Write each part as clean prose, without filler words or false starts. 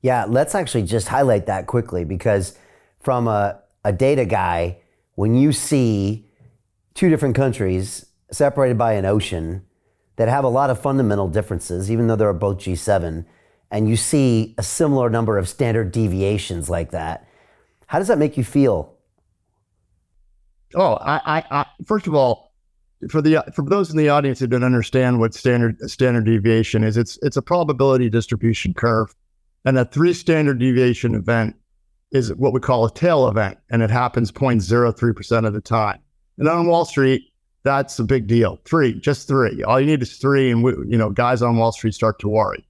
Yeah, let's actually just highlight that quickly because from a data guy, when you see two different countries separated by an ocean that have a lot of fundamental differences, even though they're both G7, and you see a similar number of standard deviations like that, how does that make you feel? Oh, first of all, for those in the audience who don't understand what standard deviation is, it's a probability distribution curve, and a 3 standard deviation event is what we call a tail event, and it happens 0.03% of the time. And on Wall Street, that's a big deal. 3, just 3. All you need is 3, and guys on Wall Street start to worry.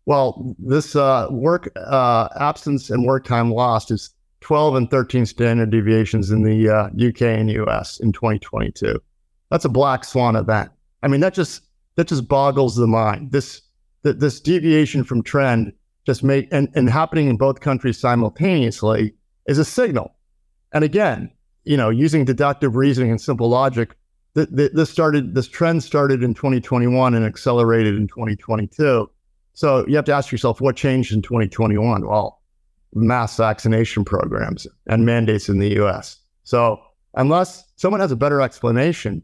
Well, this work absence and work time lost is 12 and 13 standard deviations in the UK and US in 2022. That's a black swan event. I mean, that just boggles the mind. This deviation from trend and happening in both countries simultaneously is a signal. And again, using deductive reasoning and simple logic, this trend started in 2021 and accelerated in 2022. So you have to ask yourself, what changed in 2021? Well, mass vaccination programs and mandates in the US. So unless someone has a better explanation,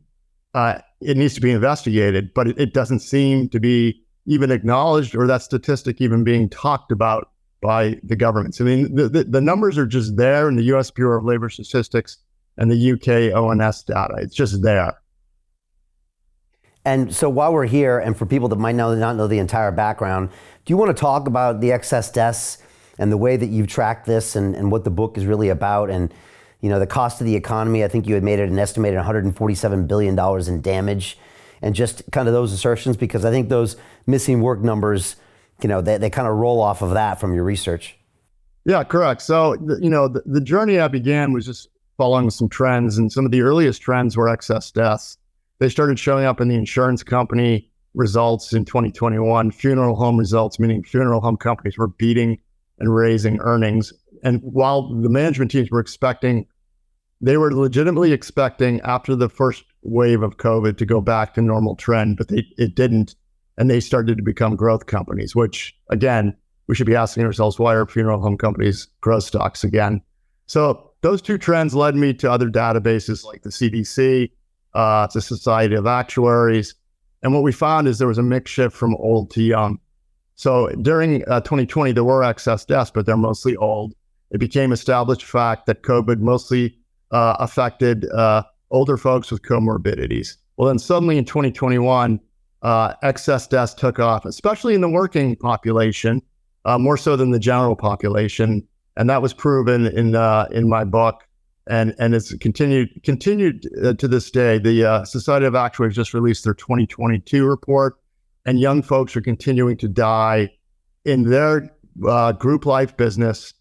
it needs to be investigated, but it doesn't seem to be even acknowledged or that statistic even being talked about by the governments. I mean, the numbers are just there in the US Bureau of Labor Statistics and the UK ONS data. It's just there. And so while we're here, and for people that might not know the entire background, do you want to talk about the excess deaths and the way that you've tracked this and what the book is really about and the cost of the economy? I think you had made it an estimated $147 billion in damage, and just kind of those assertions, because I think those missing work numbers, they kind of roll off of that from your research. Yeah, correct. So, the journey I began was just following some trends, and some of the earliest trends were excess deaths. They started showing up in the insurance company results in 2021, funeral home results, meaning funeral home companies were beating and raising earnings. And while the management teams were they were legitimately expecting after the first wave of COVID to go back to normal trend, but it didn't. And they started to become growth companies, which again, we should be asking ourselves, why are funeral home companies growth stocks again? So those two trends led me to other databases like the CDC, the Society of Actuaries. And what we found is there was a mix shift from old to young. So during 2020, there were excess deaths, but they're mostly old. It became established fact that COVID mostly affected older folks with comorbidities. Well, then suddenly in 2021, excess deaths took off, especially in the working population, more so than the general population. And that was proven in my book. And it's continued to this day. The Society of Actuaries just released their 2022 report, and young folks are continuing to die in their group life business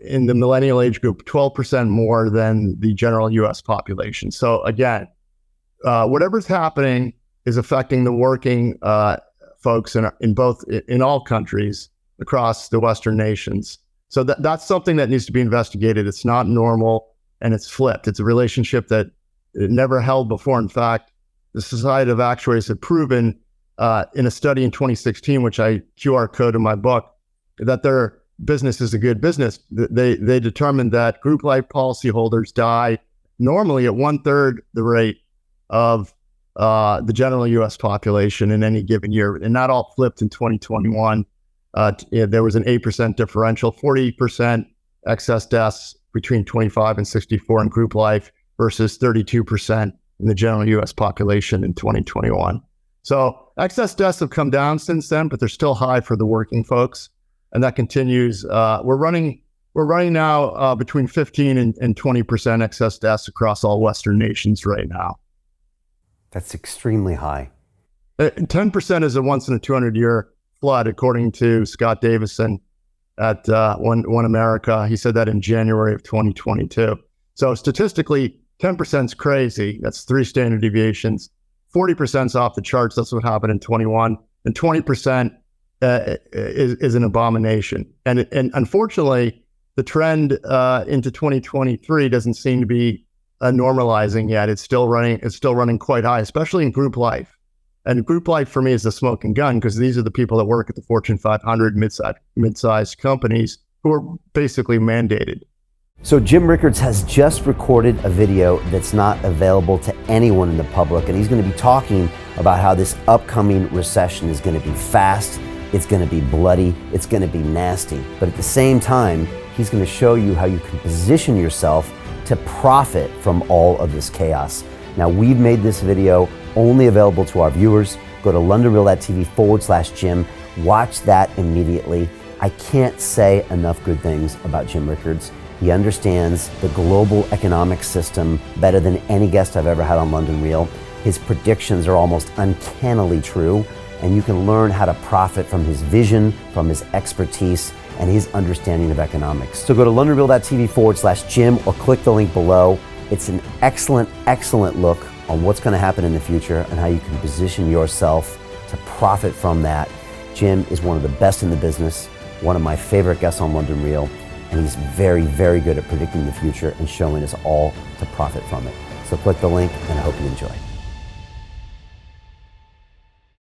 in the millennial age group, 12% more than the general US population. So again, whatever's happening is affecting the working folks in all countries across the Western nations. So that's something that needs to be investigated. It's not normal, and it's flipped. It's a relationship that it never held before. In fact, the Society of Actuaries had proven in a study in 2016, which I QR code in my book, that their business is a good business. They determined that group life policyholders die normally at 1/3 the rate of the general U.S. population in any given year. And that all flipped in 2021. There was an 8% differential, 40% excess deaths between 25 and 64 in group life versus 32% in the general U.S. population in 2021. So excess deaths have come down since then, but they're still high for the working folks, and that continues. We're running now between 15 and 20% excess deaths across all Western nations right now. That's extremely high. 10% is a once in a 200-year flood, according to Scott Davison at One America. He said that in January of 2022. So statistically, 10% is crazy. That's 3 standard deviations. 40% is off the charts. That's what happened in 21. And 20% is an abomination. And unfortunately, the trend into 2023 doesn't seem to be normalizing yet. It's still running quite high, especially in group life. And group life for me is the smoking gun because these are the people that work at the Fortune 500 mid-sized companies who are basically mandated. So Jim Rickards has just recorded a video that's not available to anyone in the public, and he's going to be talking about how this upcoming recession is going to be fast, it's going to be bloody, it's going to be nasty. But at the same time, he's going to show you how you can position yourself to profit from all of this chaos. Now, we've made this video only available to our viewers. Go to londonreal.tv/Jim. Watch that immediately. I can't say enough good things about Jim Rickards. He understands the global economic system better than any guest I've ever had on London Real. His predictions are almost uncannily true, and you can learn how to profit from his vision, from his expertise, and his understanding of economics. So go to londonreal.tv/Jim or click the link below. It's an excellent, excellent look on what's going to happen in the future and how you can position yourself to profit from that. Jim is one of the best in the business, one of my favorite guests on London Real, and he's very, very good at predicting the future and showing us all to profit from it. So click the link, and I hope you enjoy.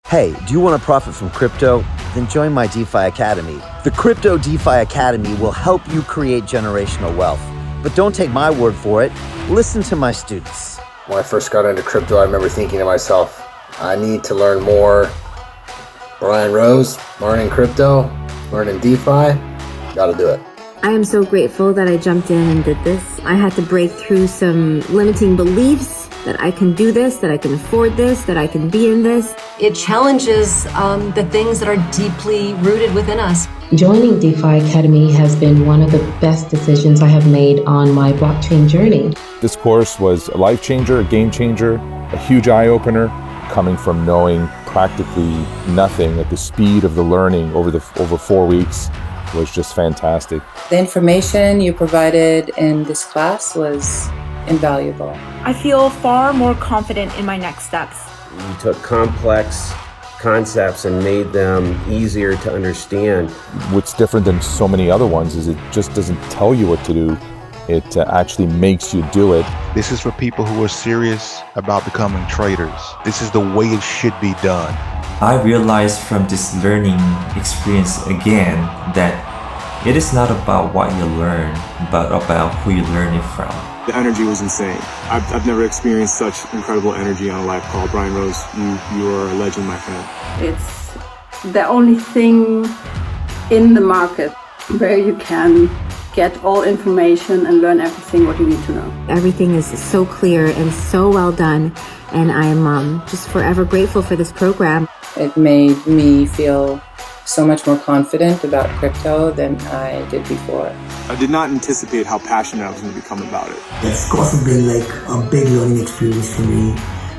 Hey, do you want to profit from crypto? Then join my DeFi Academy. The Crypto DeFi Academy will help you create generational wealth. But don't take my word for it. Listen to my students. When I first got into crypto, I remember thinking to myself, I need to learn more. Brian Rose, learning crypto, learning DeFi, got to do it. I am so grateful that I jumped in and did this. I had to break through some limiting beliefs that I can do this, that I can afford this, that I can be in this. It challenges the things that are deeply rooted within us. Joining DeFi Academy has been one of the best decisions I have made on my blockchain journey. This course was a life changer, a game changer, a huge eye-opener, coming from knowing practically nothing at the speed of the learning over 4 weeks was just fantastic. The information you provided in this class was invaluable. I feel far more confident in my next steps. You took complex concepts and made them easier to understand. What's different than so many other ones is it just doesn't tell you what to do. It actually makes you do it. This is for people who are serious about becoming traders. This is the way it should be done. I realized from this learning experience again that it is not about what you learn, but about who you learn it from. The energy was insane. I've never experienced such incredible energy on a live call. Brian Rose, you are a legend, my friend. It's the only thing in the market where you can get all information and learn everything what you need to know. Everything is so clear and so well done, and I am just forever grateful for this program. It made me feel so much more confident about crypto than I did before. I did not anticipate how passionate I was going to become about it. It's also been like a big learning experience for me,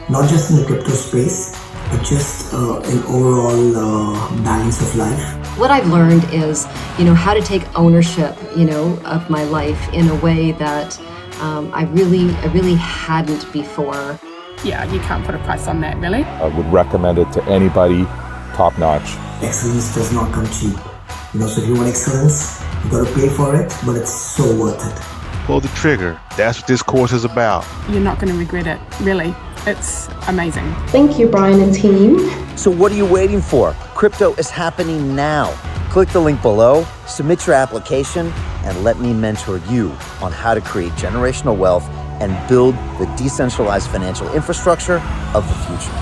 not just in the crypto space, but just an overall balance of life. What I've learned is, how to take ownership, of my life in a way that I really hadn't before. Yeah, you can't put a price on that, really. I would recommend it to anybody, top notch. Excellence does not come cheap. So if you want excellence, you got to pay for it, but it's so worth it. Pull the trigger. That's what this course is about. You're not going to regret it, really. It's amazing. Thank you, Brian and team. So what are you waiting for? Crypto is happening now. Click the link below, submit your application, and let me mentor you on how to create generational wealth and build the decentralized financial infrastructure of the future.